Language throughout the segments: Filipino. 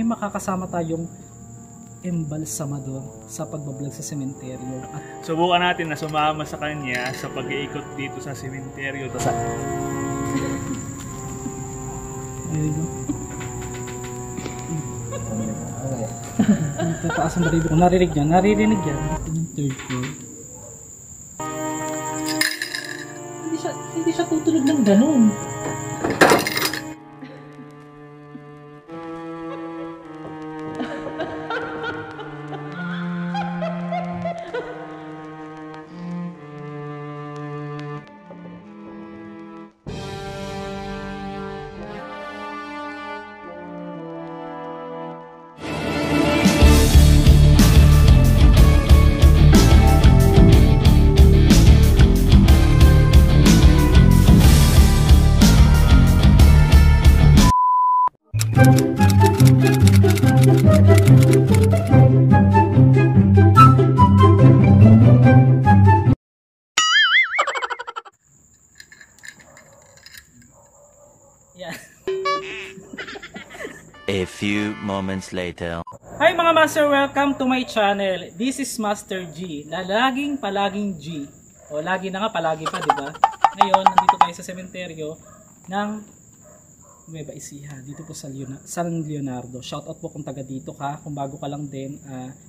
may makakasama tayong embalsamador sa pagbablog sa sementeryo. At subukan natin na sumama sa kanya sa pag-iikot dito sa sementeryo. Tataas ang baribo ko. Naririnig yan. Naririnig yan. Yung third floor. Hindi siya tutulog ng ganun. A few moments later. Hi mga master, welcome to my channel. This is Master G, na palaging G. O lagi na nga, palagi pa, di ba? Ngayon, nandito tayo sa sementeryo ng Nueva Ecija, dito po sa San Leonardo. Shoutout po kung taga dito ka, kung bago ka lang din,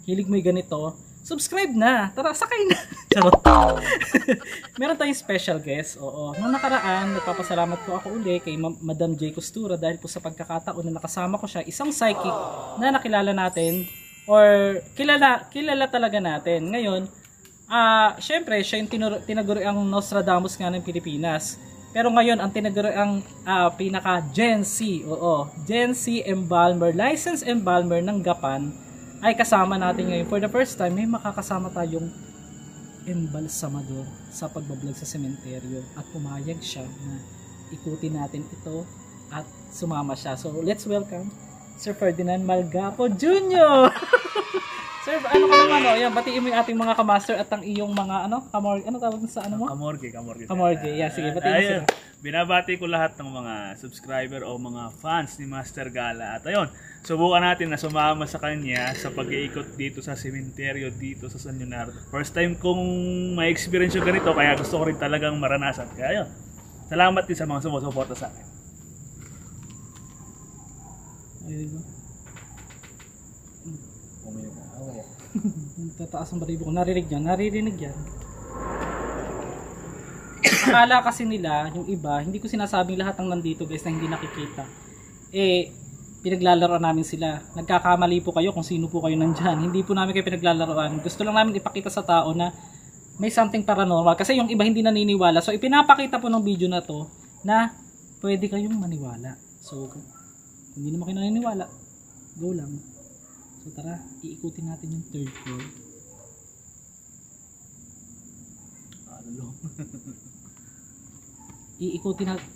hilig mo yung ganito, subscribe na! Tara, sakay na! Charot! Meron tayong special guest, oo. Nung nakaraan, nagpapasalamat po ako uli kay Madam J. Costura dahil po sa pagkakataon na nakasama ko siya, isang psychic na nakilala natin, or kilala talaga natin. Ngayon, syempre, siya yung tinaguri ang Nostradamus nga ng Pilipinas. Pero ngayon, ang tinaguri ang pinaka Gen Z, oo, Gen Z Embalmer, licensed embalmer ng Gapan, ay kasama natin ngayon. For the first time, may makakasama tayong embalsamador sa pagbablog sa sementeryo. At pumayag siya na ikutin natin ito at sumama siya. So, let's welcome Sir Ferdinand Malgapo Jr. Sir, ano ka naman, yan, batiin mo yung ating mga kamaster at ang iyong mga, ano tawag sa ano mo? Kamorge. Yeah, sige, batiin mo sila. Binabati ko lahat ng mga subscriber o mga fans ni Master Gala. At ayun, subukan natin na sumama sa kanya sa pag-iikot dito sa sementeryo dito sa San Leonardo. First time kong may experience yung ganito, kaya gusto ko rin talagang maranasan. Kaya ayun, salamat din sa mga sumusuporta sa akin. Ayun. Tataas ang baribo ko. Naririnig yan. Akala kasi nila, yung iba, hindi ko sinasabing lahat ng nandito guys na hindi nakikita. Pinaglalaroan namin sila. Nagkakamali po kayo kung sino po kayo nandyan. Hindi po namin kayo pinaglalaroan. Gusto lang namin ipakita sa tao na may something paranormal. Kasi yung iba hindi naniniwala. So ipinapakita po ng video na to na pwede kayong maniwala. So kung hindi naman kayo naniniwala, go lang. So tara, iikutin natin yung third floor. Iikutin natin.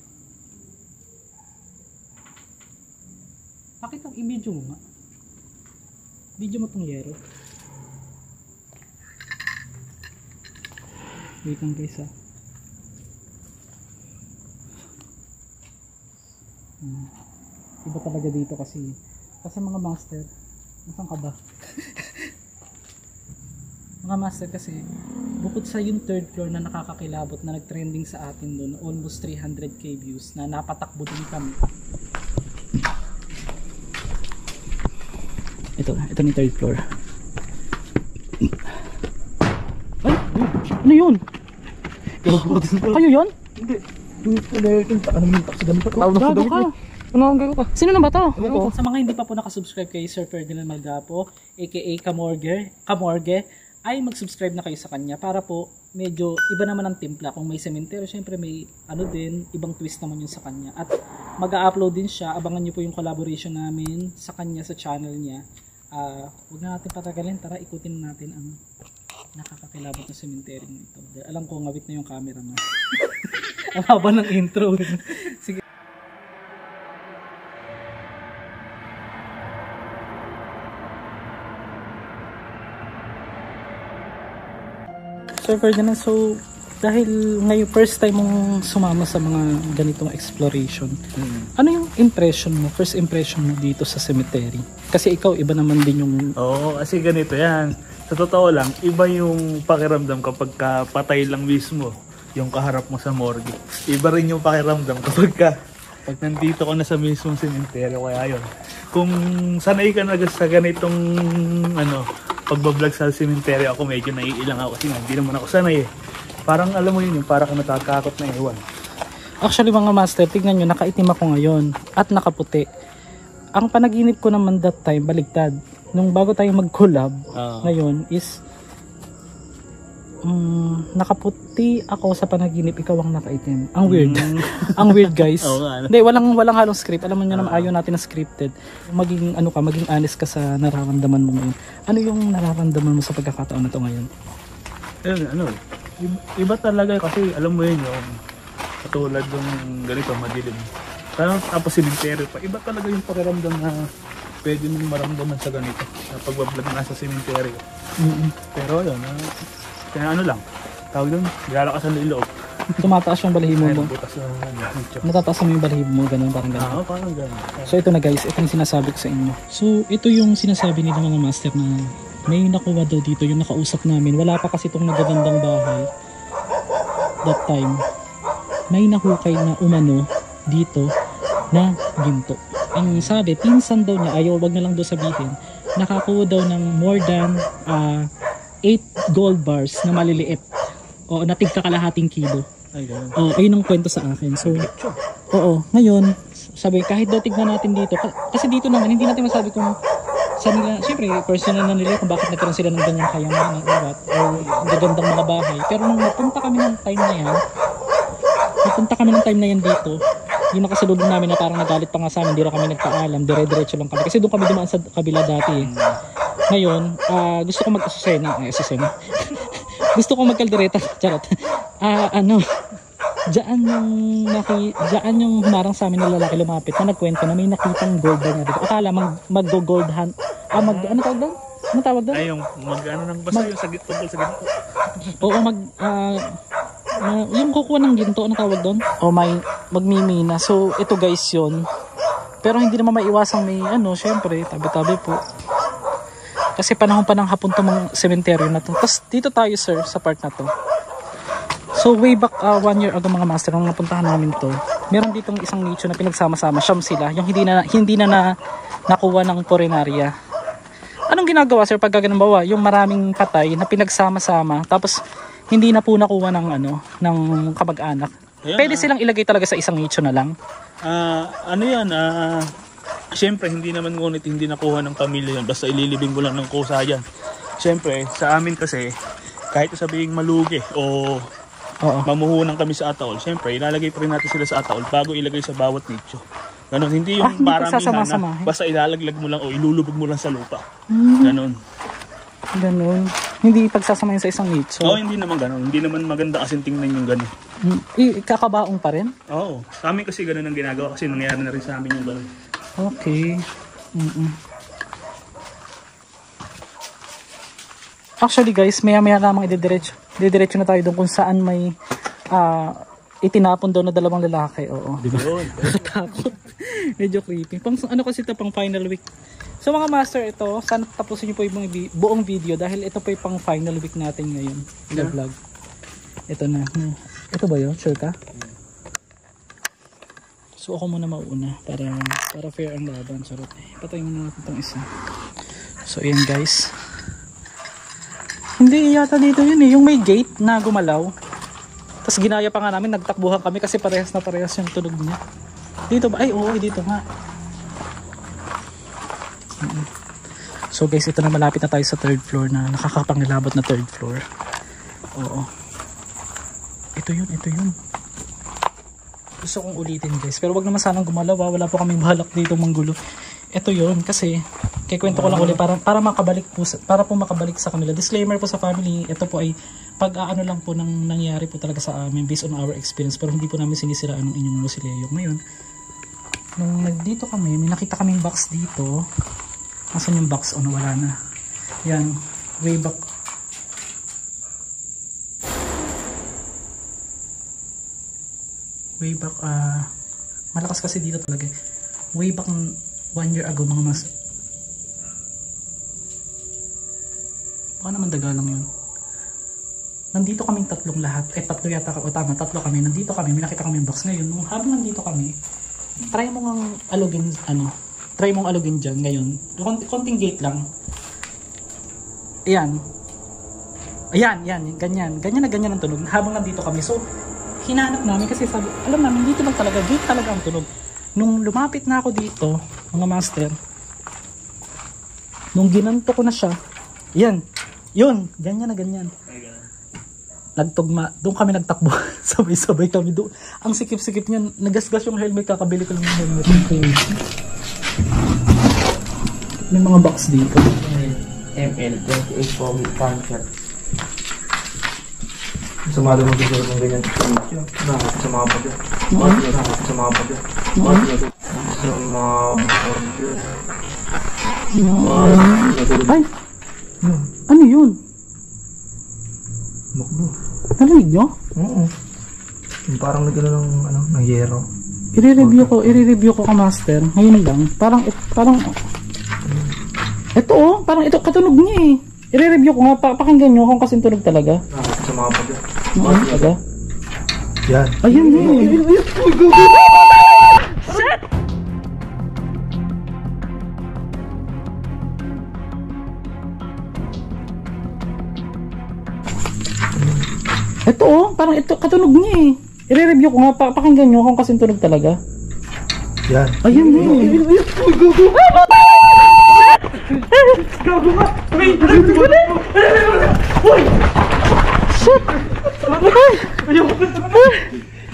Bakit ang i-video mo nga? Video mo tong yero. Wait lang guys ha. Iba talaga dito kasi mga master, nasaan ka ba? Mga master kasi bukod sa yung third floor na nakakakilabot na nag-trending sa atin doon, almost 300k views na napatakbo din kami. Ito ni third floor. Ay! Ano yun? Kayo yun? Hindi. Ano yung taksi ganito? Gago ka! Ano ang gago ka? Sino na ba to? Sa mga hindi pa po nakasubscribe kay Sir Ferdinand Malgapo, aka Kamorge, ay mag-subscribe na kayo sa kanya para po medyo iba naman ang timpla. Kung may sementeryo, syempre may ibang twist naman yun sa kanya. At mag-a-upload din siya. Abangan niyo po yung collaboration namin sa kanya sa channel niya. Huwag na natin patagalin. Tara, ikutin natin ang nakakakilabot na sementeryo nito. Alam ko, ngawit na yung camera mo. Ang haba ng intro. Sige. Sir Ferdinand, so dahil ngayon first time mong sumama sa mga ganitong exploration, ano yung impression mo, first impression mo dito sa cemetery? Kasi ikaw, iba naman din yung... Oo, kasi ganito yan. Sa totoo lang, iba yung pakiramdam kapag patay lang mismo yung kaharap mo sa morgue. Iba rin yung pakiramdam pag nandito ko na sa mismong sementeryo. Kaya yun, kung sanay ka na sa ganitong pagbablog sa sementeryo, ako medyo naiilang ako kasi hindi naman ako sanay eh. Parang alam mo yun, yung parang natatakot na ewan. Actually mga master, tignan nyo, nakaitim ako ngayon at nakaputi. Ang panaginip ko naman that time, baligtad. Nung bago tayo mag-collab, ngayon is nakaputi ako sa panaginip, ikaw ang nakaitim. Ang weird. Ang weird, guys. Hindi, walang halong script. Alam mo nyo naman, ayaw natin na scripted. Maging honest ka sa nararamdaman mo ngayon. Ano yung nararamdaman mo sa pagkakataon na to ngayon? Iba talaga kasi alam mo yun yung katulad ng ganito madilim. Tapos sementeryo pa. Iba talaga yung pakiramdam na pwede mong maramdaman sa ganito. Sa pagbablog na sa sementeryo. Pero yun, kaya lang, tawag doon, lalakasan ng loob. Tumataas yung balahibo mo. Natataas mo yung balahibo mo, ganun, parang ganun. Oo, parang ganun. So ito na guys, ito yung sinasabi ko sa inyo. So ito yung sinasabi nila mga master na may nakuha daw dito, yung nakausap namin. Wala pa kasi itong nagagandang bahay that time. May nahukay na umano dito na ginto. Ang sabi, pinsan daw niya, ayaw, wag na lang daw sabihin, nakakuha daw ng more than 8 gold bars na maliliit. O natig kakalahating kilo. Ayun ang kwento sa akin. So, ngayon, sabi, kahit daw tignan natin dito, kasi dito naman, hindi natin masabi kung sa nila, syempre, personal na nila kung bakit nagkaroon sila ng ganyang kayamanan o gagandang mga bahay. Pero nung napunta kami ng time na yan dito, yung nakasalubong namin na parang nagalit pa nga sa amin, hindi rin kami nagpaalam, dire-diretso lang kami. Kasi doon kami dumaan sa kabila dati eh. Ngayon, gusto ko mag-asusena. Gusto ko magkaldereta. Charot. Diyan yung humarang sa amin na lalaki lumapit na nagkwento na may nakitang gold ba niya dito. Akala mag-gold hunt. Ano tawag doon? Ano tawag doon? Ay, yung basta yung tungkol sa ginto. Oo, yung kukuha ng ginto, ano tawag doon? Magmimina. So, ito guys yun. Pero hindi naman maiwasang may syempre, tabi-tabi po. Kasi panahon pa ng hapon itong mga sementeryo na to. Tapos dito tayo sir, sa part na to. So way back 1 year ago mga master, nung napuntahan namin to, meron ditong isang nicho na pinagsama-sama, siyam sila, yung hindi na nakuha ng Porenaria. Anong ginagawa sir pag ganun yung maraming patay na pinagsama-sama, tapos hindi na po nakuha ng kamag-anak? Pwede silang ilagay talaga sa isang nicho na lang? Siyempre, hindi nakuha ng pamilya yan. Basta ililibing mo lang ng kusa yan. Siyempre, sa amin kasi, kahit sabihin malugi o mamuhunan kami sa ataol, siyempre, ilalagay pa rin natin sila sa ataol bago ilagay sa bawat nicho. Ganon, hindi yung paramihan na basta ilalaglag mo lang o ilulubog mo lang sa lupa. Ganon. Hindi pagsasamahin sa isang nicho? Oo, hindi naman ganon. Hindi naman maganda kasi tingnan yung ganon. Kakabaong pa rin? Oo. Sa amin kasi ganon ang ginagawa kasi nangyari na rin sa amin yung ganon. Okay. Actually guys, maya lamang didiretso na tayo doon kung saan may itinapon doon na dalawang lalaki. Oo. Diba? Takot. Medyo creepy. Ano kasi ito pang final week. So mga master, ito, sana tapusin niyo po yung buong video dahil ito po yung pang final week natin ngayon. Sa vlog. Ito na. Ito ba yun? Sure ka? So ako muna mauna para fair ang laban. Sarot. Patayin muna natin itong isa. So ayan guys. Hindi yata dito yun eh. Yung may gate na gumalaw. Tapos ginaya pa nga namin. Nagtakbuhan kami kasi parehas na parehas yung tunog niya. Dito ba? Ay oo, dito nga. So guys, ito na, malapit na tayo sa 3rd floor na nakakapangilabot na 3rd floor. Oo. Ito yun. Gusto kong ulitin guys, pero wag naman sanang gumalaw, wala po kaming balak dito manggulo. Ito yun kasi kikwento ko lang ulit para makabalik po makabalik sa kanila. Disclaimer po sa family, ito po ay pag-aano lang po nang nangyari po talaga sa amin based on our experience, pero hindi po namin sinisiraan ng inyong mausoleo. Ngayon, nung nagdito kami, may nakita kaming box dito. Nasaan yung box? O nawala na. Yan, way back. way back, malakas kasi dito talaga. Way back 1 year ago mga mas. Baka naman daga lang yun. Nandito kaming tatlong lahat. Tatlo yata. O tama, tatlo kami. Nandito kami. May nakita kami yung box. Ngayon, nung habang nandito kami, try mo ngang alugin, try mong alugin dyan ngayon. Konting gate lang. Ayan. Ayan, ganyan. Ganyan na ganyan ang tunog. Habang nandito kami. So, hinanap namin kasi sabi, alam namin, dito lang talaga. Gate talaga ang tunog. Nung lumapit na ako dito, mga master, nung ginanto ko na siya, ayan. Yun, ganyan na ganyan. Nagtugma, doon kami nagtakbo. Sabay-sabay kami doon. Ang sikip-sikip niyan, nagasgas yung helmet, kakabili ko lang ng helmet. May mga box dito. ML28 Pogi Puncher. Sumalo mo siguro ng ganyan. Bakit sa mga pagyo? Bakit sa mga pagyo? Bakit sa mga pagyo? Ay! Ano yun? Mukbo. Narinig nyo? Oo. Yung parang nagano ng yero. I-review ko ka master. Ngayon lang. Parang ito parang ito katunog niya eh. I-review ko nga, pakinggan nyo kung kasing tunog talaga. Bakit sa mga pagyo? Talaga? Yan. Ayun eh. Ito parang ito katunog niya eh. I-review ko nga, pakinggan nyo kung kasing tunog talaga. Yan. Ayun eh. Gago nga! Wait! Uy! Shit!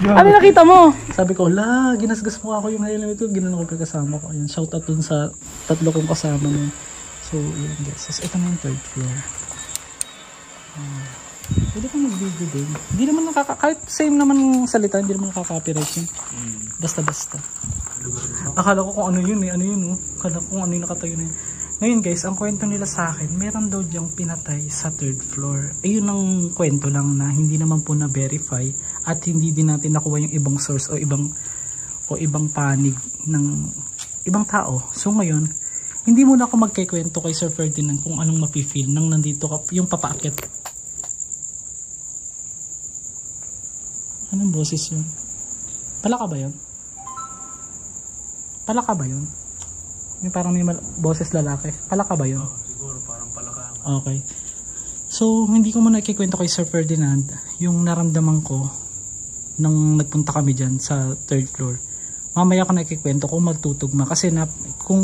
Ano nakita mo? Sabi ko, ginasgas mo ako yung helmet ko. Ginano ko kasama ko. Ayun, shout out dun sa tatlo kong kasama mo. So, yun guys. So, ito na yung third floor. Pwede kang mag-video din. Hindi naman kahit same naman salita, hindi naman nakaka-copyright yun. Basta-basta. Akala ko kung ano yun eh. Ano yun oh. Akala ko kung ano yung nakatayo na yun. Ngayon guys, ang kwento nila sa akin, meron daw diyang pinatay sa third floor. Ayun ang kwento lang na hindi naman po na-verify at hindi din natin nakuha yung ibang source o ibang panig ng ibang tao. So ngayon, hindi muna ako magkikwento kay Sir Ferdinand kung anong mapifeel nang nandito ka, yung papaakyat. Anong boses yun? Palaka ba yun? Palaka ba yun? Yung parang may boses lalaki. Palaka ba yun? Siguro parang palaka. Okay. So, hindi ko muna ikikwento kay Sir Ferdinand yung naramdaman ko nang nagpunta kami dyan sa third floor. Mamaya ko na ikikwento kung magtutugma. Kasi kung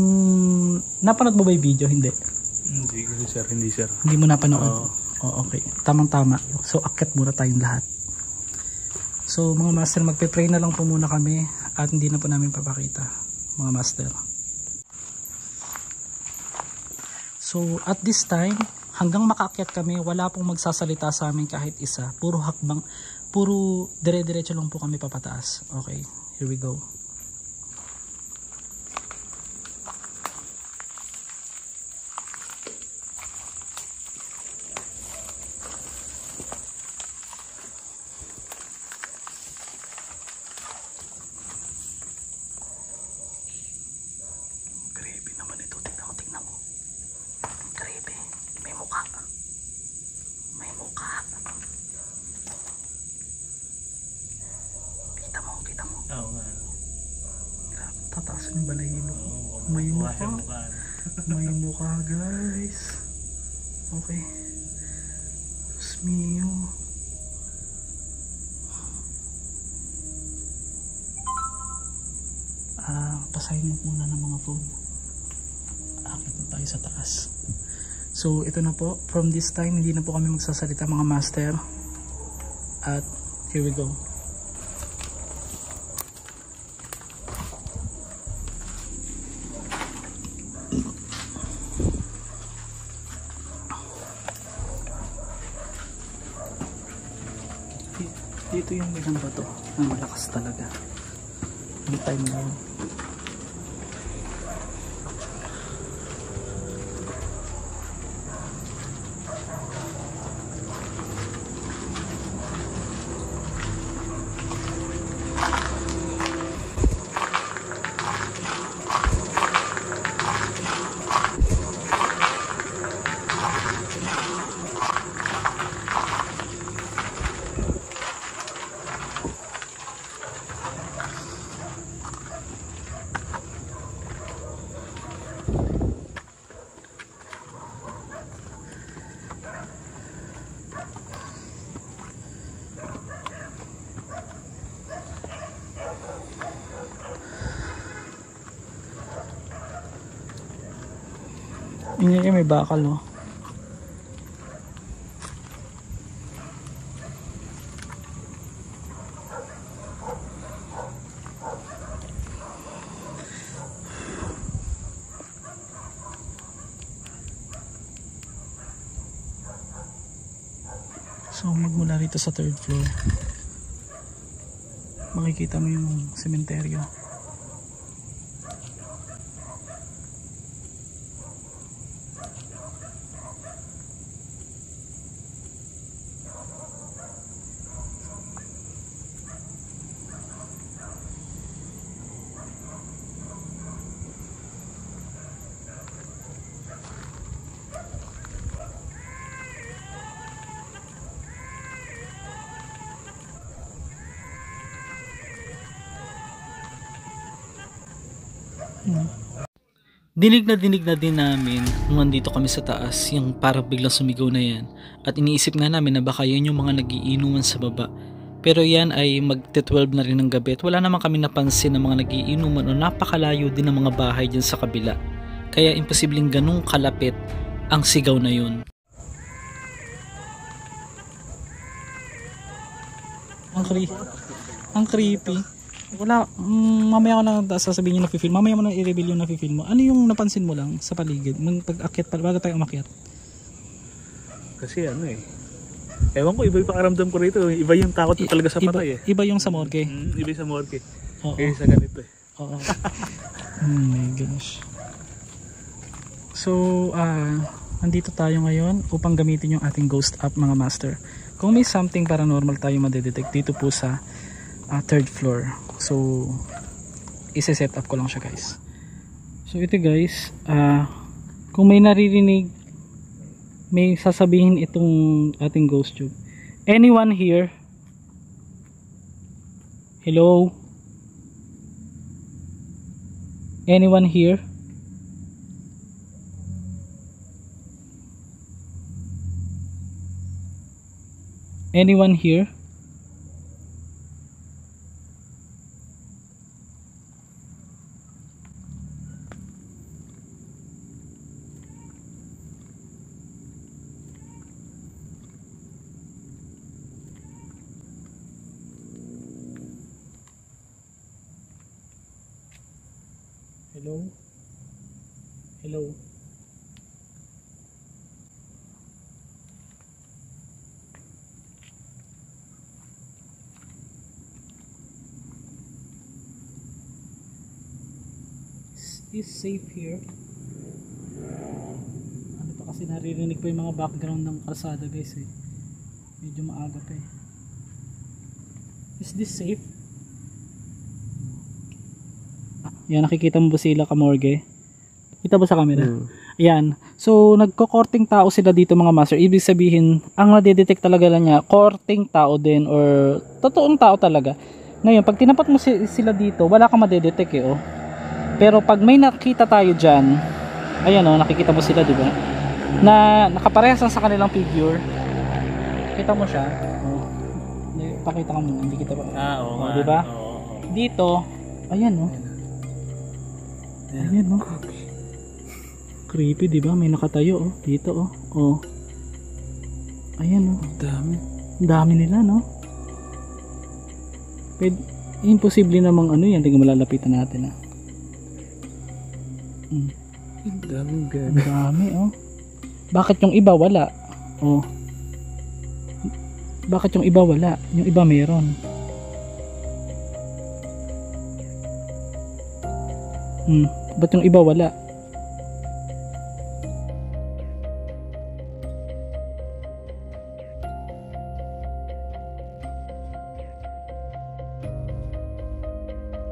napanood mo ba yung video? Hindi. Hindi sir. Hindi mo napanood? Oh, okay. Tamang-tama. So, akyat muna tayong lahat. So, mga master, magpe-pray na lang po muna kami at hindi na po namin papakita. Mga master. So at this time, hanggang makaakyat kami, wala pong magsasalita sa amin kahit isa. Puro hakbang, puro dire-diretso lang po kami papataas. Okay, here we go. Grabe naman ito, tingnan mo. Grabe, may mukha. May mukha. Kita mo. Oo nga. Grabe, tataasan yung balahibo. May mukha. May mukha guys. Okay. Diyos mio. Pasign muna ng mga phone. Akit na tayo sa taas. So ito na po, from this time hindi na po kami magsasalita mga master. At here we go. Dito yung ilang bato na malakas talaga. Yung time na yun. Yun yung may bakal, oh. So magmula rito sa 3rd floor, makikita mo yung sementeryo. Dinig na din namin nung nandito kami sa taas, yung parang biglang sumigaw na yan. At iniisip nga namin na baka yan yung mga nagiinuman sa baba. Pero yan ay magte-12 na rin ng gabi at wala naman kami napansin ng mga nagiinuman o napakalayo din ng mga bahay dyan sa kabila. Kaya imposibleng ganung kalapit ang sigaw na yun. Ang creepy. Wala, mamaya ko na sasabihin yung nafe-feel. Mamaya mo na i-reveal yung nafe-feel mo. Ano yung napansin mo lang sa paligid? Pag-akyat pa, bago tayo umakyat. Kasi ano eh. Ewan ko, iba yung pakaramdam ko rito. Iba yung takot ko talaga sa patay eh. Iba yung sa morgue. Iba yung sa morgue. Oo. Kaya sa ganito eh. Oo. Oh my gosh. So, andito tayo ngayon upang gamitin yung ating ghost app, mga master. Kung may something paranormal tayo madedetect dito po sa 3rd floor. So, isi-set up ko lang siya, guys. So, ito guys, kung may naririnig, may sasabihin itong ating ghost tube. Anyone here? Hello? Anyone here? Anyone here? Hello? Hello? Is safe here? Ano pa kasi naririnig pa yung mga background ng kalsada, guys eh. Medyo maaga pa eh. Is this safe? Yan, nakikita mo ba sila kamorgue? Kita ba sa camera? Ayan. So, nagko-courting tao sila dito, mga master. Ibig sabihin, ang nadedetect talaga lang niya, courting tao din or totoong tao talaga. Ngayon, pag tinapat mo sila dito, wala kang madedetect eh, oh. Pero pag may nakita tayo dyan, ayan oh, nakikita mo sila, di ba? Na nakaparehas sa kanilang figure. Kita mo siya. Oh. Pakita ka muna, hindi kita ba? Oo nga. Di ba? Oo. Dito, ayan oh. Ayan oh. Creepy, di ba? May nakatayo oh, dito oh. Oh. Ayan oh. Dami. Dami nila, no? Pwede, imposible namang ano yan, tingnan malalapitan natin ah. Daming Ang dami oh. Bakit yung iba wala? Oh. Bakit yung iba wala? Yung iba meron. Ba't yung iba wala?